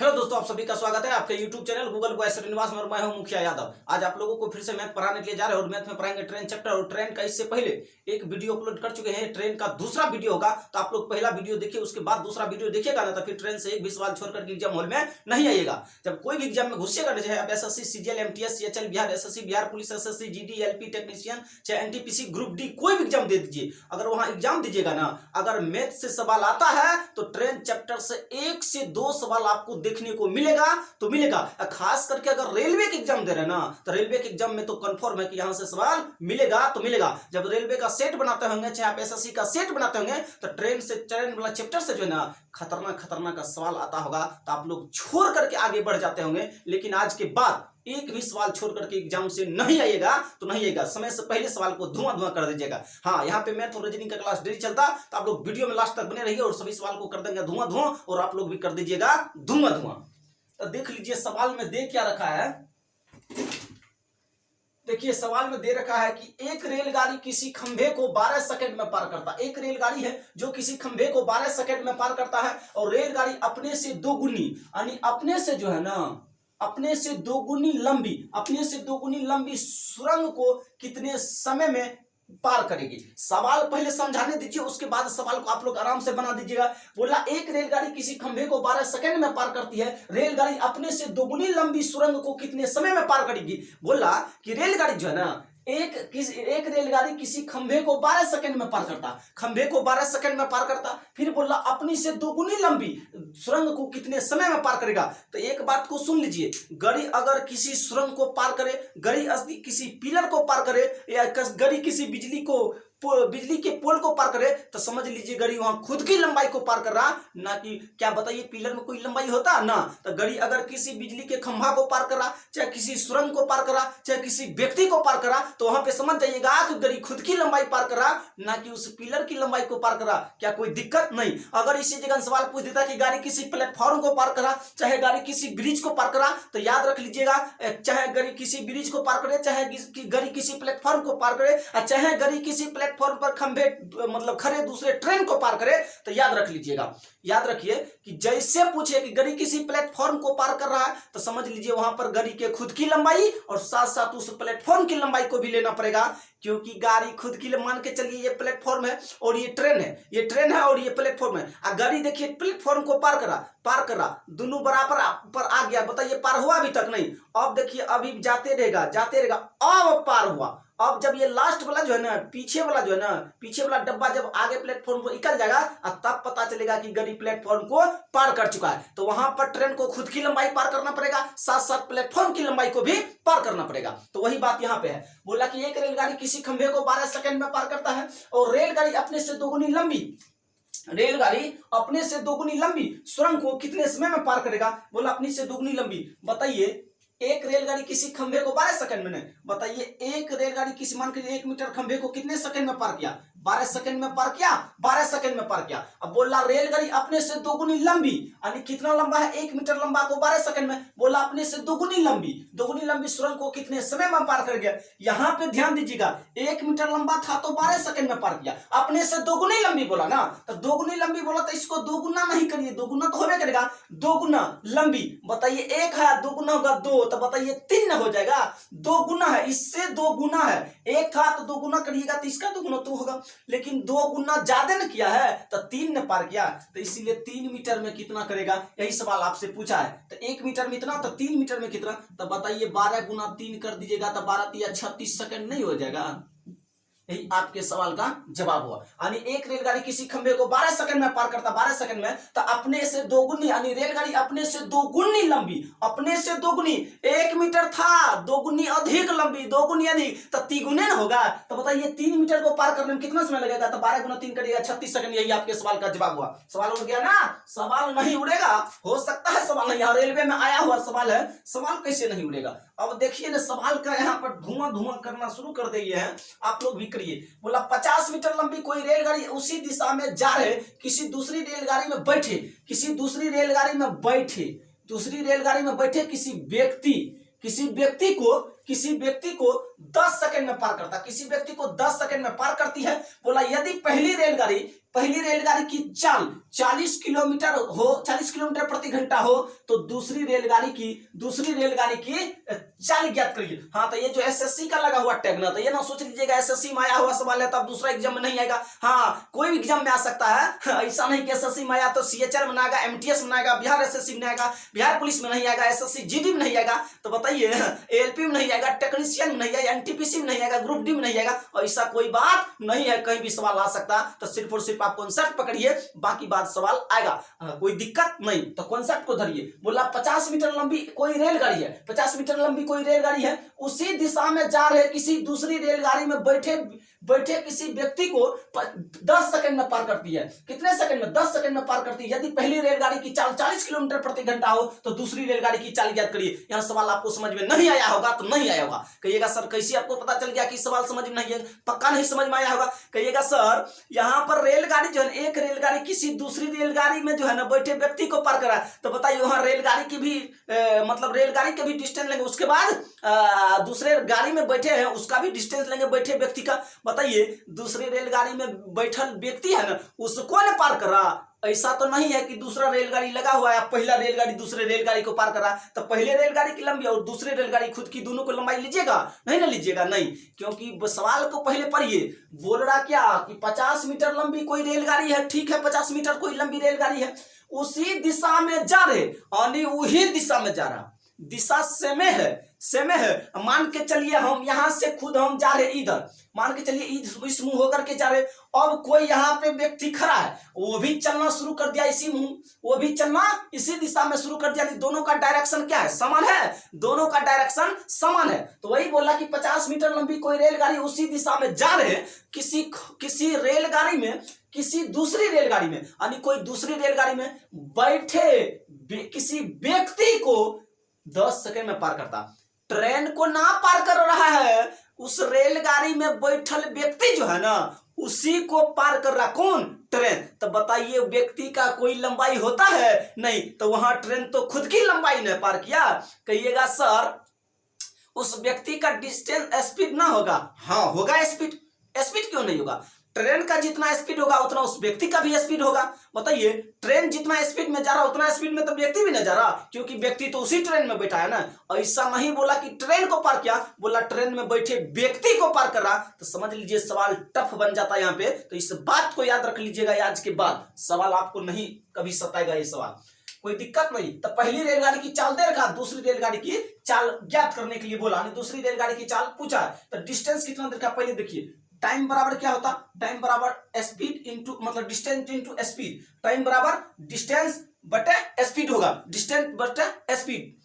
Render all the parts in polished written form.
Hello दोस्तों, आप सभी का स्वागत है आपके YouTube channel Google boy Srinivas में। मैं हूं मुखिया यादव। आज आप लोगों को फिर से मैथ पढ़ाने के लिए जा रहे हैं और मैथ में पढ़ाएंगे ट्रेन चैप्टर। और ट्रेन का इससे पहले एक वीडियो अपलोड कर चुके हैं, ट्रेन का दूसरा वीडियो होगा, तो आप लोग पहला वीडियो देखिए, उसके बाद दूसरा वीडियो देखिएगा ना, तो फिर ट्रेन से एक भी सवाल छोड़कर के एग्जाम हॉल में नहीं आइएगा। जब कोई भी एग्जाम में घुसिएगा ना, चाहे आप SSC CGL MTS CHL Bihar SSC Bihar police SSC GD LP technician चाहे NTPC ग्रुप डी कोई भी एग्जाम दे दीजिए, अगर वहां एग्जाम दीजिएगा ना, अगर मैथ से सवाल आता है तो ट्रेन चैप्टर से 1 से 2 सवाल आपको देखने को मिलेगा तो मिलेगा। खास करके अगर रेलवे के एग्जाम दे रहे हैं ना, तो रेलवे के एग्जाम में तो कंफर्म है कि यहां से सवाल मिलेगा तो मिलेगा। जब रेलवे का सेट बनाते होंगे, चाहे आप SSC का सेट बनाते होंगे, तो ट्रेन वाला चैप्टर से जो है ना खतरनाक का सवाल आता होगा, तो आप लोग छोड़ करके आगे बढ़ जाते होंगे। लेकिन आज के बाद एक भी सवाल छोड़ करके एग्जाम से नहीं आइएगा तो नहीं आइएगा। समय से पहले सवाल को धुआं कर दीजिएगा। हाँ, यहाँ पे मैथ और रीजनिंग का क्लास डेली चलता, तो आप लोग वीडियो में लास्ट तक बने रहिए और सभी सवाल को कर देंगे धुआं और आप लोग भी कर दीजिएगा धुआं। तो देख लीजिए सवाल में दे क्या रखा है। देखिए सवाल में दे रखा है कि एक रेलगाड़ी किसी खंभे को 12 सेकंड में पार करता है। एक रेलगाड़ी है जो किसी खंभे को 12 सेकंड में पार करता है और रेलगाड़ी अपने से दोगुनी, यानी अपने से जो है ना, अपने से दोगुनी लंबी सुरंग को कितने समय में पार करेगी। सवाल पहले समझाने दीजिए, उसके बाद सवाल को आप लोग आराम से बना दीजिएगा। बोला एक रेलगाड़ी किसी खंभे को 12 सेकंड में पार करती है, रेलगाड़ी अपने से दोगुनी लंबी सुरंग को कितने समय में पार करेगी। बोला कि रेलगाड़ी जो है ना, एक रेलगाड़ी किसी खंभे को 12 सेकंड में पार करता, खंभे को 12 सेकंड में पार करता। फिर बोला अपनी से दोगुनी लंबी सुरंग को कितने समय में पार करेगा। तो एक बात को सुन लीजिए, गाड़ी अगर किसी सुरंग को पार करे, गाड़ी किसी पिलर को पार करे, या गाड़ी किसी बिजली के पोल को पार करे, तो समझ लीजिए गाड़ी वहां खुद की लंबाई को पार कर रहा, ना कि क्या बताइए पिलर में कोई लंबाई होता ना। तो गाड़ी अगर किसी बिजली के खंभा को पार कर रहा, चाहे किसी सुरंग को पार कर रहा, चाहे किसी व्यक्ति को पार कर रहा, तो वहां पे समझ जाइएगा कि गाड़ी खुद की लंबाई पार कर रहा, ना कि उस पिलर की लंबाई को पार कर रहा। क्या कोई दिक्कत नहीं। अगर इसी जगह सवाल पूछ देता कि गाड़ी किसी प्लेटफॉर्म को पार कर रहा, चाहे गाड़ी किसी ब्रिज को पार कर रहा, तो याद रख लीजिएगा, चाहे गाड़ी किसी ब्रिज को पार करे, चाहे गाड़ी किसी प्लेटफॉर्म को पार करे, चाहे गाड़ी किसी प्लेटफॉर्म पर खंभे मतलब खड़े दूसरे ट्रेन को पार करे, तो याद रख लीजिएगा, याद रखिए कि जैसे पूछे कि गाड़ी किसी प्लेटफॉर्म को पार कर रहा है, तो समझ लीजिए वहां पर गाड़ी के खुद की लंबाई और साथ साथ उस प्लेटफॉर्म की लंबाई को भी लेना पड़ेगा। क्योंकि गाड़ी खुद की मान के चलिए ये प्लेटफॉर्म है और ये ट्रेन है और ये प्लेटफॉर्म है। गाड़ी देखिए प्लेटफॉर्म को पार कर रहा, दोनों बराबर पर आ गया। बताइए पार हुआ अभी तक नहीं। अब देखिए अभी जाते रहेगा, अब पार हुआ। अब जब ये लास्ट वाला जो है ना, पीछे वाला डब्बा जब आगे प्लेटफॉर्म को निकल जाएगा, तब पता चलेगा कि गाड़ी प्लेटफॉर्म को पार कर चुका है। तो वहां पर ट्रेन को खुद की लंबाई पार करना पड़ेगा, साथ साथ प्लेटफॉर्म की लंबाई को भी पार करना पड़ेगा। तो वही बात यहाँ पे है। बोला कि एक रेलगाड़ी किसी खंभे को 12 सेकंड में पार करता है और रेलगाड़ी अपने से दोगुनी लंबी सुरंग को कितने समय में पार करेगा। बोला अपनी से दोगुनी लंबी। बताइए एक रेलगाड़ी किसी खंभे को 12 सेकंड में नहीं, बताइए एक रेलगाड़ी किसी मान के 1 मीटर खंभे को कितने सेकंड में पार किया। 12 सेकंड में पार किया। अब बोला रेलगाड़ी अपने से दोगुनी लंबी, यानी कितना लंबा है, 1 मीटर लंबा को 12 सेकंड में। बोला अपने से दोगुनी लंबी सुरंग को कितने समय में पार कर गया। यहाँ पे ध्यान दीजिएगा, 1 मीटर लंबा था तो 12 सेकंड में पार किया। अपने से दोगुनी लंबी बोला ना, तो दोगुनी लंबी बोला तो इसको दोगुना नहीं करिए, दोगुना तो होबे करेगा, दोगुना लंबी। बताइए 1 है, दोगुना होगा 2, तो बताइए 3 हो जाएगा। 2 गुना है, इससे 2 गुना है। 1 था तो 2 गुना करिएगा तो इसका 2 गुना तो होगा, लेकिन 2 गुना ज्यादा न किया है तो 3 ने पार किया, तो इसीलिए 3 मीटर में कितना करेगा। यही सवाल आपसे पूछा है। तो 1 मीटर में इतना, तो 3 मीटर में कितना, तो बताइए 12 गुना 3 कर दीजिएगा तो 12 या 36 सेकंड नहीं हो जाएगा। यही आपके सवाल का जवाब हुआ। यानी एक रेलगाड़ी किसी खंभे को 12 सेकंड में पार करता, 12 सेकंड में, तो अपने से दोगुनी, यानी रेलगाड़ी अपने से दोगुनी लंबी, अपने से दोगुनी, 1 मीटर था, दोगुनी अधिक लंबी, दोगुनी अधिक, तो तिगुने न होगा। तो बताइए 3 मीटर को पार करने में कितना समय लगेगा, तो 12 गुना 3 करिएगा 36 सेकंड। यही आपके सवाल का जवाब हुआ। सवाल उड़ गया ना, सवाल नहीं उड़ेगा, हो सकता है सवाल नहीं, रेलवे में आया हुआ सवाल है, सवाल कैसे नहीं उड़ेगा। अब देखिए ना सवाल का यहाँ पर धुआं करना शुरू कर दिए हैं, आप लोग भी करिए। बोला 50 मीटर लंबी कोई रेलगाड़ी उसी दिशा में जा रहे किसी दूसरी रेलगाड़ी में बैठे, किसी व्यक्ति को 10 सेकंड में पार करता, किसी व्यक्ति को 10 सेकंड में पार करती है। बोला यदि पहली रेलगाड़ी की चाल 40 किलोमीटर हो, 40 किलोमीटर प्रति घंटा हो, तो दूसरी रेलगाड़ी की चाल ज्ञात करिए। हाँ, तो ये जो एसएससी का लगा हुआ टैग ना, तो ये ना सोच लीजिएगा एसएससी में आया हुआ सवाल है तब दूसरा एग्जाम में नहीं आएगा। हाँ, कोई भी एग्जाम में आ सकता है, ऐसा नहीं कि एसएससी में आया तो सीएचआर में आएगा, एमटीएस में आएगा, बिहार एसएससी में आएगा, बिहार पुलिस में नहीं आएगा, एसएससी जीडी में नहीं आएगा, तो बताइए एएलपी में नहीं आएगा, टेक्नीशियन में नहीं आएगा, एनटीपीसी में नहीं आएगा, ग्रुप डी में नहीं आएगा। ऐसा कोई बात नहीं है, कहीं भी सवाल आ सकता। तो सिर्फ और सिर्फ आप कॉन्सेप्ट पकड़िए, बाकी बात सवाल आएगा, कोई दिक्कत नहीं। तो कॉन्सेप्ट को धरिए। बोला 50 मीटर लंबी कोई रेलगाड़ी है, 50 मीटर लंबी कोई रेलगाड़ी है, उसी दिशा में जा रहे किसी दूसरी रेलगाड़ी में बैठे किसी व्यक्ति को 10 सेकंड में पार करती है। कितने सेकंड में? 10 सेकंड में पार करती है। यदि पहली रेलगाड़ी की चाल 40 किलोमीटर प्रति घंटा हो, तो दूसरी रेलगाड़ी की चाल ज्ञात करिए। यहां सवाल आपको समझ में नहीं आया होगा तो नहीं आया होगा, कहिएगा सर कैसे आपको पता चल गया कि सवाल समझ में नहीं है? पक्का नहीं समझ में आया होगा, कहिएगा सर यहां पर रेलगाड़ी जो है, एक रेलगाड़ी किसी दूसरी रेलगाड़ी में जो है ना बैठे व्यक्ति को पार करा, तो बताइए वहां रेलगाड़ी की भी मतलब रेलगाड़ी के भी डिस्टेंस लेंगे, उसके बाद दूसरे गाड़ी में बैठे हैं उसका भी डिस्टेंस लेंगे बैठे व्यक्ति का। बताइए दूसरी रेलगाड़ी में बैठल व्यक्ति है ना, उसको ने पार करा। ऐसा तो नहीं है कि दूसरा रेलगाड़ी लगा हुआ है, पहला रेलगाड़ी दूसरे रेलगाड़ी को पार करा, तो पहले रेलगाड़ी की लंबी और दूसरी रेलगाड़ी खुद की, दोनों को लंबाई लीजिएगा? नहीं ना लीजिएगा, नहीं, क्योंकि सवाल को पहले पढ़िए। बोल रहा क्या कि 50 मीटर लंबी कोई रेलगाड़ी है, ठीक है 50 मीटर कोई लंबी रेलगाड़ी है, उसी दिशा में जा रहे, यानी वही दिशा में जा रहा, दिशा सेमे है। मान के चलिए हम यहां से खुद हम जा रहे इधर, मान के चलिए इस मुंह होकर के जा रहे, अब कोई यहाँ पे व्यक्ति खड़ा है, वो भी चलना शुरू कर दिया इसी मुंह, वो भी चलना इसी दिशा में शुरू कर दिया। दोनों का डायरेक्शन क्या है? समान है, दोनों का डायरेक्शन समान है। तो वही बोला कि 50 मीटर लंबी कोई रेलगाड़ी उसी दिशा में जा रहे किसी रेलगाड़ी में, किसी दूसरी रेलगाड़ी में, यानी कोई दूसरी रेलगाड़ी में बैठे किसी व्यक्ति को 10 सेकंड में पार करता। ट्रेन को ना पार कर रहा है, उस रेलगाड़ी में बैठल व्यक्ति जो है ना उसी को पार कर रहा। कौन? ट्रेन। तो बताइए व्यक्ति का कोई लंबाई होता है? नहीं, तो वहां ट्रेन तो खुद की लंबाई ने पार किया। कहिएगा सर उस व्यक्ति का डिस्टेंस स्पीड ना होगा? हाँ होगा, स्पीड क्यों नहीं होगा? ट्रेन का जितना स्पीड होगा उतना उस व्यक्ति का भी स्पीड होगा। बताइए ट्रेन जितना स्पीड में जा रहा उतना स्पीड में तो व्यक्ति भी नहीं जा रहा, क्योंकि व्यक्ति तो उसी ट्रेन में बैठा है ना। ऐसा नहीं बोला कि ट्रेन को पार किया, बोला ट्रेन में बैठे व्यक्ति को पार कर रहा। तो समझ लीजिए सवाल टफ बन जाता है यहाँ पे। तो इस बात को याद रख लीजिएगा, आज के बाद सवाल आपको नहीं कभी सताएगा ये सवाल, कोई दिक्कत नहीं। तो पहली रेलगाड़ी की चाल दे रखा, दूसरी रेलगाड़ी की चाल ज्ञात करने के लिए बोला, दूसरी रेलगाड़ी की चाल पूछा। तो डिस्टेंस कितना देखा पहले देखिए। टाइम बराबर क्या होता? टाइम बराबर स्पीड इंटू मतलब डिस्टेंस इंटू स्पीड। टाइम बराबर डिस्टेंस बटे स्पीड होगा, डिस्टेंस बटे स्पीड,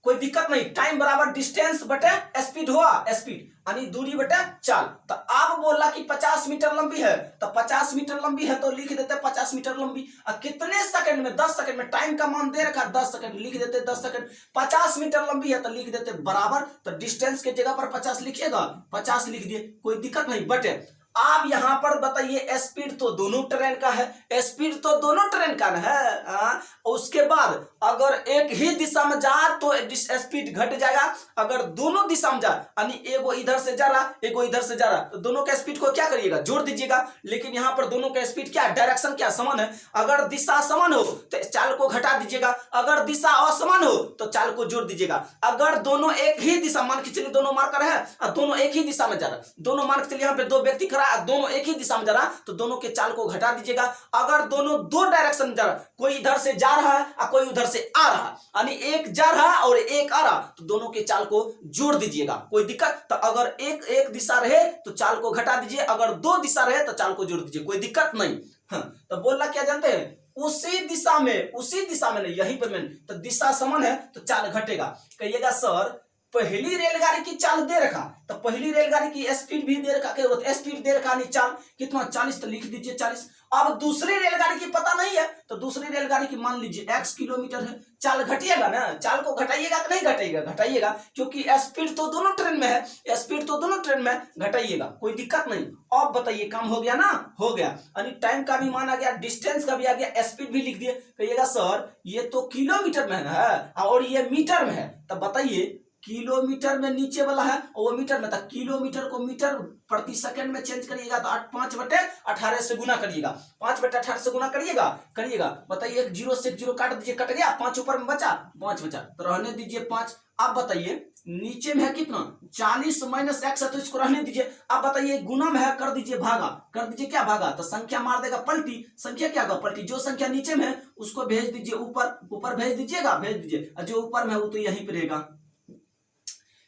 कोई दिक्कत नहीं। टाइम बराबर डिस्टेंस बटे स्पीड हुआ, स्पीड यानी दूरी बटे चाल। तो आप बोला कि 50 मीटर लंबी है, तो 50 मीटर लंबी है तो लिख देते 50 मीटर लंबी। और कितने सेकंड में? 10 सेकंड में। टाइम का मान दे रखा 10 सेकंड, लिख देते 10 सेकंड। 50 मीटर लंबी है तो लिख देते बराबर, तो डिस्टेंस के जगह पर 50 लिखिएगा, 50 लिख दिए, कोई दिक्कत नहीं। बटे आप यहां पर बताइए स्पीड तो दोनों ट्रेन का है, स्पीड तो दोनों ट्रेन का है। उसके बाद अगर एक ही दिशा में जा तो स्पीड घट जाएगा, अगर दोनों दिशा में जा यानी एगो इधर से जा रहा एगो इधर से जा रहा, तो दोनों के स्पीड को क्या करिएगा? जोड़ दीजिएगा। लेकिन यहां पर दोनों का स्पीड क्या, डायरेक्शन क्या, समान है। अगर दिशा समान हो तो चाल को घटा दीजिएगा, अगर दिशा असमान हो तो चाल को जोड़ दीजिएगा। अगर दोनों एक ही दिशा, मान के चलिए दोनों मार्कर है और दोनों एक ही दिशा में जा रहा, दोनों मान के चलिए यहाँ पे दो व्यक्ति खड़ा, दोनों एक ही दिशा में जा रहा, तो दोनों के चाल को घटा दीजिएगा। अगर दोनों दो डायरेक्शन में जा रहा, कोई इधर से जा रहा है और कोई उधर से आ रहा, यानी एक जा रहा और एक आ रहा, तो दोनों के चाल को जोड़ दीजिएगा, कोई दिक्कत। तो अगर एक दिशा रहे तो चाल को घटा दीजिए, अगर दो दिशा रहे तो चाल को जोड़ दीजिए, कोई दिक्कत नहीं। हाँ, तो बोलना क्या जानते हैं? उसी दिशा में नहीं, यहीं पर मैंने तो दिशा समान है तो चाल घटेगा। कहिएगा सर पहली रेलगाड़ी की चाल दे रखा, तो पहली रेलगाड़ी की स्पीड भी दे रखा, स्पीड दे रखा नहीं, चाल कितना 40, तो लिख दीजिए 40। अब दूसरी रेलगाड़ी की पता नहीं है, तो दूसरी रेलगाड़ी की मान लीजिए x किलोमीटर है, चाल घटिएगा ना, चाल को घटाइएगा कि नहीं घटाइएगा? घटाइएगा, क्योंकि स्पीड तो दोनों ट्रेन में है, स्पीड तो दोनों ट्रेन में, घटाइएगा, कोई दिक्कत नहीं। अब बताइए काम हो गया ना? हो गया, यानी टाइम का भी मान आ गया, डिस्टेंस का भी आ गया, स्पीड भी लिख दिए। कहिएगा सर ये तो किलोमीटर में है और ये मीटर में है, तब बताइए किलोमीटर में नीचे वाला है और वो मीटर में था। किलोमीटर को मीटर प्रति सेकंड में चेंज करिएगा तो 5/18 से गुना करिएगा, 5/18 से गुना करिएगा। बताइए, एक जीरो से एक जीरो काट दीजिए, कट गया, 5 ऊपर में बचा, 5 बचा तो रहने दीजिए 5। अब बताइए नीचे में है कितना, 40 माइनस x है तो इसको रहने दीजिए। अब बताइए गुना में है, कर दीजिए भागा, कर दीजिए क्या भागा, तो संख्या मार देगा पलटी, संख्या क्या होगा पलटी। जो संख्या नीचे में है उसको भेज दीजिए ऊपर, ऊपर भेज दीजिएगा, भेज दीजिए, और जो ऊपर में है वो तो यहीं पे रहेगा।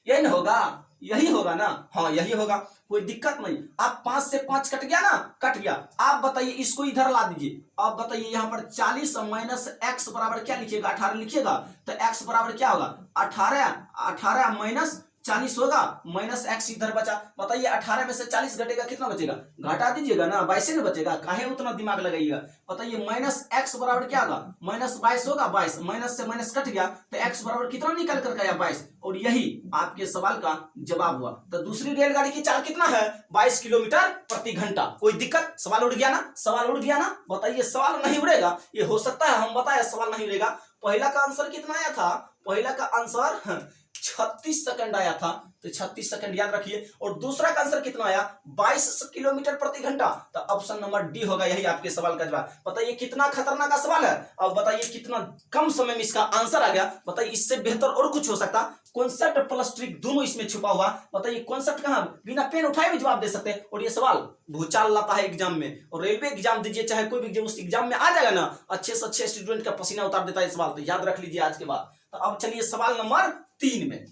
यही ना होगा, यही होगा ना, हाँ यही होगा, कोई दिक्कत नहीं। आप 5 से 5 कट गया ना, कट गया। आप बताइए इसको इधर ला दीजिए। अब बताइए यहाँ पर 40 माइनस x बराबर क्या लिखिएगा, 18 लिखिएगा, तो x बराबर क्या होगा 18 माइनस 40 होगा, माइनस x इधर बचा। बताइए 18 में से 40 घटेगा, कितना बचेगा, घटा दीजिएगा ना, 22 ना बचेगा, काहे उतना दिमाग लगाइएगा। बताइए माइनस x बराबर क्या होगा, माइनस 22 होगा, 22 माइनस से माइनस कट गया तो x बराबर कितना निकल कर गया 22, और यही आपके सवाल का जवाब हुआ। तो दूसरी रेलगाड़ी की चाल कितना है, 22 किलोमीटर प्रति घंटा। कोई दिक्कत, सवाल उड़ गया ना, सवाल उड़ गया ना। बताइए सवाल नहीं उड़ेगा, ये हो सकता है हम बताए सवाल नहीं उड़ेगा। पहला का आंसर कितना आया था, पहला का आंसर 36 सेकंड आया था, तो 36 सेकंड याद रखिए। और दूसरा का आंसर कितना आया, 22 किलोमीटर प्रति घंटा, तो ऑप्शन नंबर डी होगा यही आपके सवाल का जवाब। बताइए कितना खतरनाक का सवाल है, अब बताइए कितना कम समय में इसका आंसर आ गया। बताइए इससे बेहतर और कुछ हो सकता, कॉन्सेप्ट प्लस ट्रिक दोनों इसमें छुपा हुआ। बताइए कॉन्सेप्ट कहां, बिना पेन उठाए भी जवाब दे सकते हैं। और ये सवाल भूचाल लाता है एग्जाम में, और रेलवे एग्जाम दीजिए चाहे कोई भी एग्जाम, उस एग्जाम में आ जाएगा ना, अच्छे से अच्छे स्टूडेंट का पसीना उतार देता है सवाल, तो याद रख लीजिए आज के बाद। तो अब चलिए सवाल नंबर 3 में,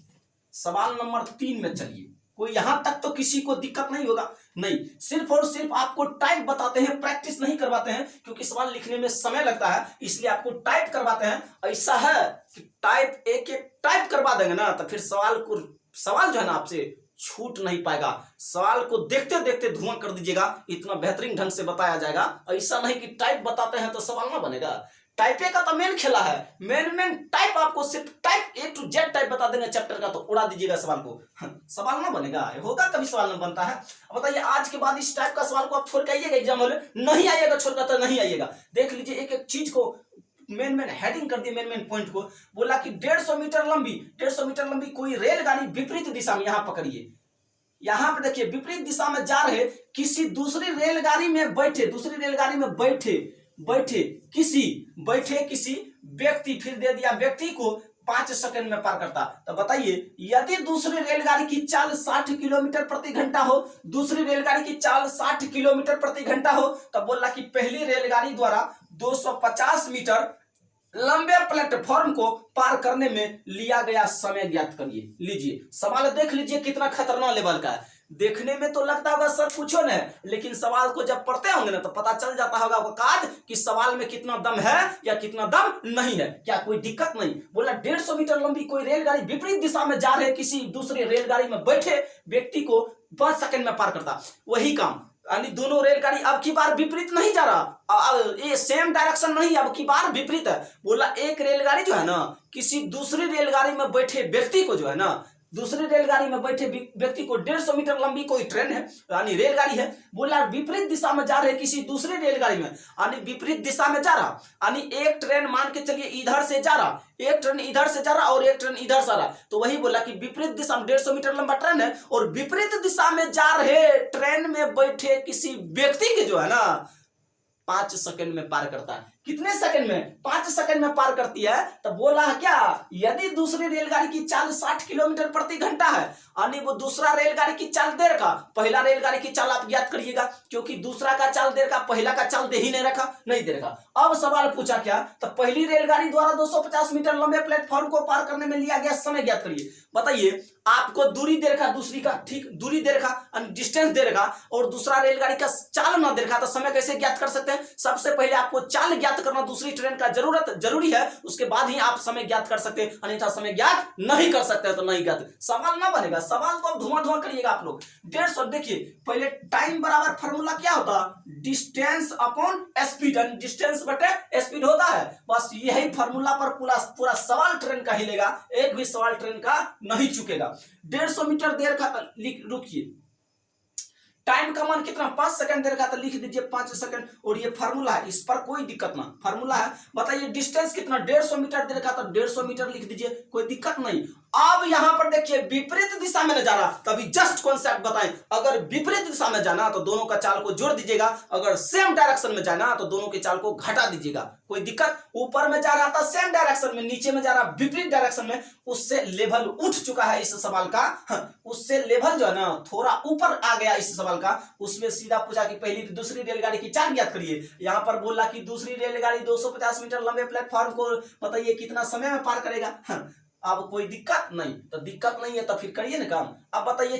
सवाल नंबर 3 में चलिए। कोई यहां तक तो किसी को दिक्कत नहीं होगा, नहीं, सिर्फ और सिर्फ आपको टाइप बताते हैं, प्रैक्टिस नहीं करवाते हैं, क्योंकि सवाल लिखने में समय लगता है, इसलिए आपको टाइप करवाते हैं। ऐसा है कि टाइप एक एक टाइप करवा देंगे ना, तो फिर सवाल जो है ना आपसे छूट नहीं पाएगा। सवाल को देखते देखते धुआं कर दीजिएगा, इतना बेहतरीन ढंग से बताया जाएगा। ऐसा नहीं कि टाइप बताते हैं तो सवाल ना बनेगा। टाइपे का तो मेन खेला है, मेन टाइप, आपको सिर्फ type A to Z type बता देंगे चैप्टर का, तो उड़ा दीजिएगा सवाल को, सवाल ना बनेगा, होगा कभी सवाल ना बनता है। बताइए आज के बाद इस टाइप का सवाल को आप छोड़ के आइएगा एग्जाम हॉल, नहीं आइएगा छोड़कर तो नहीं आइएगा। देख लीजिए एक एक चीज को मेन हेडिंग कर दिए, मेन पॉइंट को। बोला कि 150 मीटर लंबी कोई रेलगाड़ी विपरीत दिशा में, यहां पकड़िए, यहां पर देखिए विपरीत दिशा में जा रहे किसी दूसरी रेलगाड़ी में बैठे किसी व्यक्ति, फिर दे दिया व्यक्ति को 5 सेकंड में पार करता। तो बताइए यदि दूसरी रेलगाड़ी की चाल 60 किलोमीटर प्रति घंटा हो, दूसरी रेलगाड़ी की चाल 60 किलोमीटर प्रति घंटा हो, तो बोला कि पहली रेलगाड़ी द्वारा 250 मीटर लंबे प्लेटफॉर्म को पार करने में लिया गया समय ज्ञात करिए। लीजिए सवाल देख लीजिए कितना खतरनाक लेवल का है। देखने में तो लगता होगा सर पूछो न, लेकिन सवाल को जब पढ़ते होंगे ना तो पता चल जाता होगा वकात कि सवाल में कितना दम है या कितना दम नहीं है। क्या कोई दिक्कत नहीं। बोला 150 मीटर लंबी कोई रेलगाड़ी विपरीत दिशा में जा रहे किसी दूसरी रेलगाड़ी में बैठे व्यक्ति को 5 सेकंड में पार करता। वही काम, यानी दोनों रेलगाड़ी अब की बार विपरीत नहीं जा रहा, ये सेम डायरेक्शन नहीं, अब की बार विपरीत है। बोला एक रेलगाड़ी जो है ना किसी दूसरी रेलगाड़ी में बैठे व्यक्ति को जो है ना, दूसरी रेलगाड़ी में बैठे व्यक्ति को 150 मीटर लंबी कोई ट्रेन है यानी रेलगाड़ी है, बोला विपरीत दिशा में जा रहे किसी दूसरी रेलगाड़ी में, यानी विपरीत दिशा में जा रहा, यानी एक ट्रेन मान के चलिए इधर से जा रहा, एक ट्रेन इधर से जा रहा और एक ट्रेन इधर से आ रहा। तो वही बोला कि विपरीत दिशा में 150 मीटर लंबा ट्रेन है और विपरीत दिशा में जा रहे ट्रेन में बैठे किसी व्यक्ति के जो है ना 5 सेकंड में पार करता है। कितने सेकंड में? 5 सेकंड में पार करती है। तो बोला क्या, यदि दूसरी रेलगाड़ी की चाल 60 किलोमीटर प्रति घंटा है, यानी वो दूसरा रेलगाड़ी की चाल देर का, पहला रेलगाड़ी की चाल आप ज्ञात करिएगा, क्योंकि दूसरा का चाल देर का, पहला का चाल दे ही नहीं दे रखा। अब सवाल पूछा क्या, तो पहली रेलगाड़ी द्वारा 250 मीटर लंबे प्लेटफॉर्म को पार करने में लिया गया समय ज्ञात करिए। बताइए आपको दूरी दे रखा, दूसरी का ठीक दूरी दे रखा, डिस्टेंस दे रखा, और दूसरा रेलगाड़ी का चाल ना दे रखा, तो समय कैसे ज्ञात कर सकते हैं? सबसे पहले आपको चाल ज्ञात करना दूसरी ट्रेन का जरूरी है, उसके बाद ही आप समय ज्ञात कर सकते हैं, अन्यथा समय ज्ञात नहीं कर सकते तो नहीं ज्ञात, सवाल ना बनेगा। सवाल को धुआं करिएगा आप लोग। 150, देखिए पहले टाइम बराबर फार्मूला क्या होता, डिस्टेंस अपॉन स्पीड, डिस्टेंस बटे स्पीड होता है। बस यही फार्मूला पर पूरा सवाल ट्रेन का हिलेगा, एक भी सवाल ट्रेन का नहीं चुकेगा। 150 मीटर देर का, रुकिए, टाइम का मान कितना, 5 सेकंड देर का, तो लिख दीजिए 5 सेकंड, और ये फार्मूला है, इस पर कोई दिक्कत ना, फार्मूला है। बताइए डिस्टेंस कितना, 150 मीटर देर का, तो 150 मीटर लिख दीजिए, कोई दिक्कत नहीं। अब यहां पर देखिए विपरीत दिशा में न जाना, तभी जस्ट कॉन्सेप्ट बताएं। अगर विपरीत दिशा में जाना तो दोनों का चाल को जोड़ दीजिएगा, अगर सेम डायरेक्शन में जाना तो दोनों के चाल को घटा दीजिएगा। कोई दिक्कत? ऊपर में जा रहा था सेम डायरेक्शन में, नीचे में जा रहा विपरीत डायरेक्शन में, उससे लेवल उठ चुका है इस सवाल का। उससे लेवल जो है ना थोड़ा ऊपर आ गया इस सवाल का। उसमें सीधा पूछा कि पहली दूसरी रेलगाड़ी की चाल ज्ञात करिए। यहां पर बोला कि दूसरी रेलगाड़ी 250 मीटर लंबे प्लेटफॉर्म को बताइए कितना समय में पार करेगा। अब कोई दिक्कत नहीं, तो दिक्कत नहीं है तो फिर करिए ना काम। अब बताइए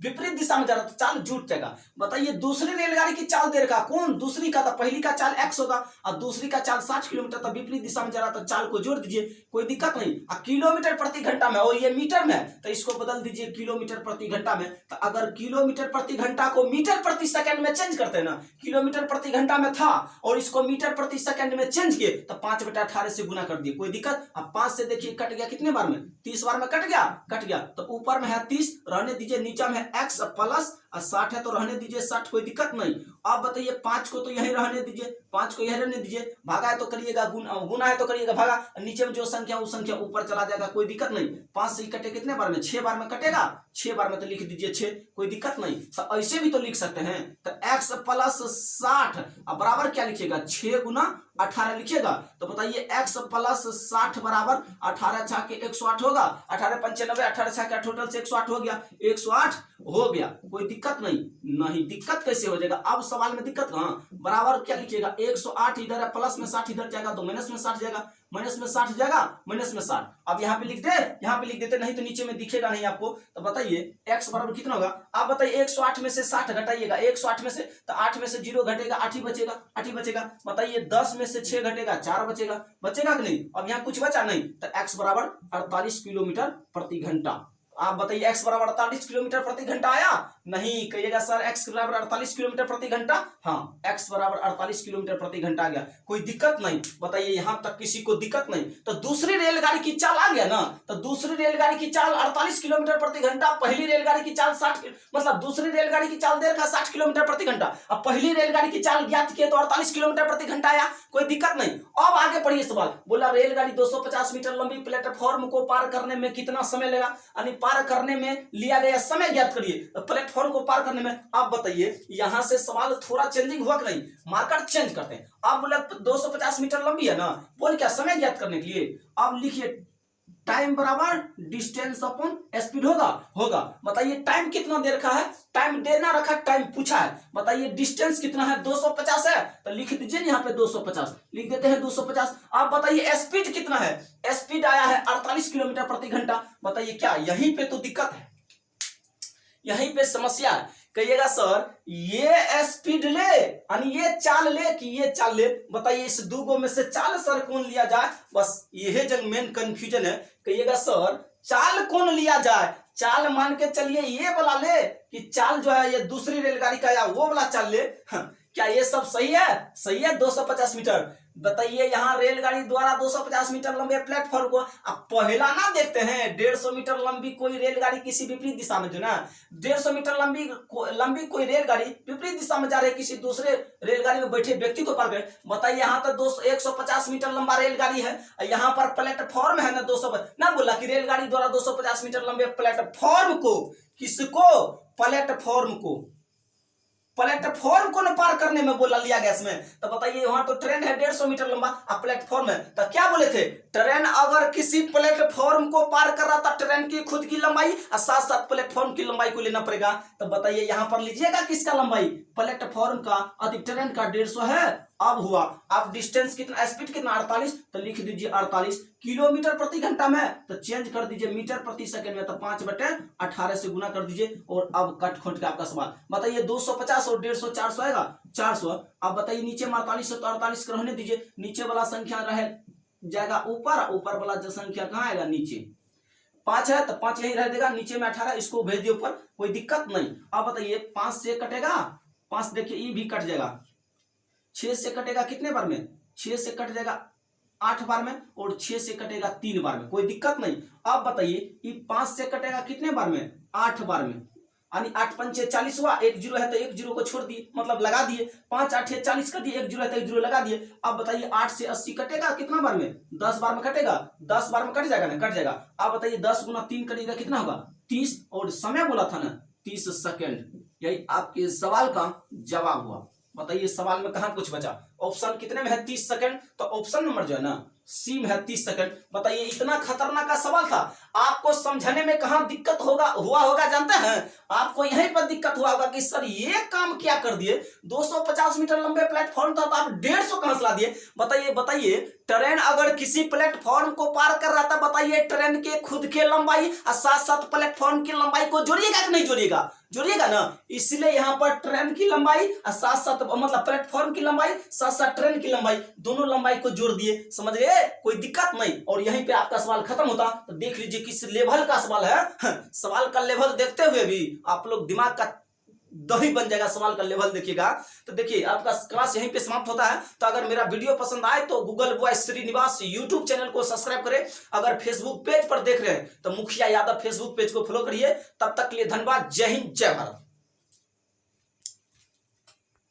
विपरीत दिशा में जा रहा तो चाल जुट जाएगा। बताइए दूसरी रेलगाड़ी की चाल दे रखा कौन? दूसरी का, तो पहली का चाल x होगा और दूसरी का चाल 60 किलोमीटर, तो विपरीत दिशा में जा रहा तो चाल को जोड़ दीजिए, कोई दिक्कत नहीं। और किलोमीटर प्रति घंटा में, और ये मीटर में, तो इसको बदल दीजिए किलोमीटर प्रति घंटा में। तो अगर किलोमीटर प्रति घंटा को मीटर प्रति सेकंड में चेंज करते हैं ना, किलोमीटर प्रति घंटा में था और इसको मीटर प्रति सेकंड में चेंज किए तो 5/18 से गुना कर दिए, कोई दिक्कत? अब 5 से देखिए कट गया कितने बार में? 30 बार में कट गया। तो ऊपर में है 30 रहने दीजिए, नीचे में है x प्लस 60 है तो रहने दीजिए 60, कोई दिक्कत नहीं। आप बताइए 5 को तो यही रहने दीजिए, 5 को यही रहने दीजिए, भागा है तो करिएगा गुना है तो करिएगा भागा, नीचे में जो संख्या उस संख्या ऊपर चला जाएगा, कोई दिक्कत नहीं। 5 से कटे कितने बार में? 6 बार में कटेगा, 6 बार में तो लिख दीजिए 6, कोई दिक्कत नहीं। तो ऐसे भी तो लिख सकते हैं। तो x प्लस 60 अब बराबर क्या लिखिएगा? 6 गुना 18 लिखिएगा। तो बताइए x प्लस 60 बराबर 18 छा के 108 होगा, 18 95, 18 छा के टोटल से 108 हो गया, 108 हो गया, कोई दिक्कत नहीं दिक्कत कैसे हो जाएगा? अब सवाल में दिक्कत कहाँ? बराबर क्या लिखिएगा? 108 इधर है, प्लस में 60 इधर जाएगा तो माइनस में 60 जाएगा, माइनस में 60 जाएगा, माइनस में 60। अब यहाँ पे लिख दे, यहाँ पे लिख देते, नहीं तो नीचे में दिखेगा नहीं आपको। तो बताइए x बराबर कितना होगा? आप बताइए 108 में से 60 घटाइएगा, 108 में से, तो 8 में से 0 घटेगा, 8 ही बचेगा, 8 ही बचेगा। बताइए 10 में से 6 घटेगा, 4 बचेगा, बचेगा कि नहीं? अब यहाँ कुछ बचा नहीं, तो x बराबर 48 किलोमीटर प्रति घंटा। आप बताइए x बराबर 48 किलोमीटर प्रति घंटा आया? नहीं, कहिएगा सर x बराबर 48 किलोमीटर प्रति घंटा। हाँ, x बराबर 48 किलोमीटर प्रति घंटा आ गया, कोई दिक्कत नहीं। बताइए यहां तक किसी को दिक्कत नहीं। तो दूसरी रेलगाड़ी की चाल आ गया ना, तो दूसरी रेलगाड़ी की चाल 48 किलोमीटर प्रति घंटा, पहली रेलगाड़ी की चाल 60, मतलब दूसरी रेलगाड़ी की चाल दे रखा 60 किलोमीटर प्रति घंटा, अब पहली रेलगाड़ी की चाल ज्ञात किए तो 48 किलोमीटर प्रति घंटा आया, कोई दिक्कत नहीं। अब आगे पढ़िए सवाल। बोला रेलगाड़ी 250 मीटर लंबी प्लेटफॉर्म को पार करने में कितना समय लगा, यानी पार करने में लिया गया समय ज्ञात करिए। तो प्लेटफॉर्म को पार करने में आप बताइए, यहां से सवाल थोड़ा चेंजिंग हुआ कि नहीं? मार्कर चेंज करते हैं। आप बोले 250 मीटर लंबी है ना, बोल क्या समय ज्ञात करने के लिए आप लिखिए टाइम बराबर डिस्टेंस अपॉन स्पीड होगा। बताइए टाइम कितना दे रखा है? टाइम देना रखा, टाइम पूछा है। बताइए डिस्टेंस कितना है? 250 है, तो लिख दीजिए यहाँ पे 250, लिख देते हैं 250। आप बताइए स्पीड कितना है? स्पीड आया है 48 किलोमीटर प्रति घंटा। बताइए क्या यहीं पे तो दिक्कत है, यहीं पे समस्या है। कहिएगा सर ये स्पीड ले यानी ये चाल ले कि ये चाल ले? बताइए इस दो में से चाल सर कौन लिया जाए? बस यही जब मेन कंफ्यूजन है। कहिएगा सर चाल कौन लिया जाए? चाल मान के चलिए ये वाला ले कि चाल जो है ये दूसरी रेलगाड़ी का या वो वाला चाल ले? क्या ये सब सही है? सही है 250 मीटर। बताइए यहाँ रेलगाड़ी द्वारा 250 मीटर लंबे प्लेटफॉर्म को आप पहला ना देखते हैं 150 मीटर लंबी कोई रेलगाड़ी किसी विपरीत दिशा में, जो ना 150 मीटर लंबी कोई रेलगाड़ी विपरीत दिशा में जा रही है, किसी दूसरे रेलगाड़ी में बैठे व्यक्ति को पार करे। बताइए यहाँ तो 150 मीटर लंबा रेलगाड़ी है, यहाँ पर प्लेटफॉर्म है ना 200 ना, बोला कि रेलगाड़ी द्वारा 250 मीटर लंबे प्लेटफॉर्म को, किसको? प्लेटफॉर्म को न पार करने में बोला लिया गया इसमें। तो बताइए वहां तो ट्रेन है 150 मीटर लंबा, अब प्लेटफॉर्म है, तो क्या बोले थे? ट्रेन अगर किसी प्लेटफॉर्म को पार कर रहा था, ट्रेन की खुद की लंबाई और साथ साथ प्लेटफॉर्म की लंबाई को लेना पड़ेगा। तो बताइए यहां पर लीजिएगा किसका लंबाई? प्लेटफॉर्म का, अधिक ट्रेन का 150 है। अब हुआ, अब डिस्टेंस कितना, स्पीड कितना? 48, तो लिख दीजिए 48 किलोमीटर प्रति घंटा में, तो चेंज कर दीजिए मीटर प्रति सेकंड में, तो 5/18 से गुना कर दीजिए। और अब कट खोट के आपका सवाल बताइए 250 और 150 400 आएगा, 400। अब बताइए नीचे में 48 तो 48 रहने दीजिए, नीचे वाला संख्या रहे जाएगा ऊपर वाला जो संख्या कहाँ आएगा? नीचे 5 है तो 5 यही रह देगा, नीचे में 18 इसको भेज दिए ऊपर, कोई दिक्कत नहीं। अब बताइए 5 से कटेगा, 5 देखिए ये भी कट जाएगा, 6 से कटेगा कितने बार में? 6 से कट जाएगा 8 बार में, और 6 से कटेगा 3 बार में, कोई दिक्कत नहीं। अब बताइए ये 5 से कटेगा कितने बार में? 8 बार में, यानी 8 पंचे 40 हुआ, 1 जीरो है तो 1 जीरो को छोड़ दिए, मतलब लगा दिए, 5 8 40 कर दिए, 1 जीरो है तो 1 जीरो लगा दिए। अब बताइए 8 से 80 कटेगा कितना बार में? 10 बार में कटेगा, 10 बार में कट जाएगा ना, कट जाएगा। अब बताइए 10 गुना 3 करिएगा कितना होगा? 30, और समय बोला था ना 30 सेकंड। यही आपके सवाल का जवाब हुआ। बताइए सवाल में कहां कुछ बचा? ऑप्शन कितने में है? 30 सेकंड, तो ऑप्शन नंबर जो है ना सी में है 30 सेकंड। बताइए इतना खतरनाक का सवाल था, आपको समझने में कहां दिक्कत हुआ होगा जानते हैं? आपको यहीं पर दिक्कत हुआ होगा कि सर ये काम क्या कर दिए, 250 मीटर लंबे प्लेटफॉर्म था तो आप 150 कहां से ला दिए? बताइए ट्रेन अगर किसी प्लेटफॉर्म को पार कर रहा था, बताइए ट्रेन के खुद के लंबाई और साथ साथ प्लेटफॉर्म की लंबाई को जोड़िएगा कि नहीं जोड़िएगा? जोड़िएगा ना। इसलिए यहां पर ट्रेन की लंबाई और साथ साथ मतलब प्लेटफॉर्म की लंबाई साथ साथ ट्रेन की लंबाई, दोनों लंबाई को जोड़ दिए। समझ गए? कोई दिक्कत नहीं। और यहीं पे आपका सवाल खत्म होता। तो देख लीजिए किस लेवल का सवाल है। सवाल का लेवल देखते हुए भी आप लोग दिमाग का दही बन जाएगा। सवाल का लेवल देखिएगा। तो देखिए आपका क्लास यहीं पे समाप्त होता है। तो अगर मेरा वीडियो पसंद आए तो Google voice Srinivas YouTube channel को सब्सक्राइब करें। अगर फेसबुक पेज पर देख रहे हैं तो मुखिया यादव फेसबुक पेज को फॉलो करिए। तब तक के लिए धन्यवाद। जय हिंद, जय भारत।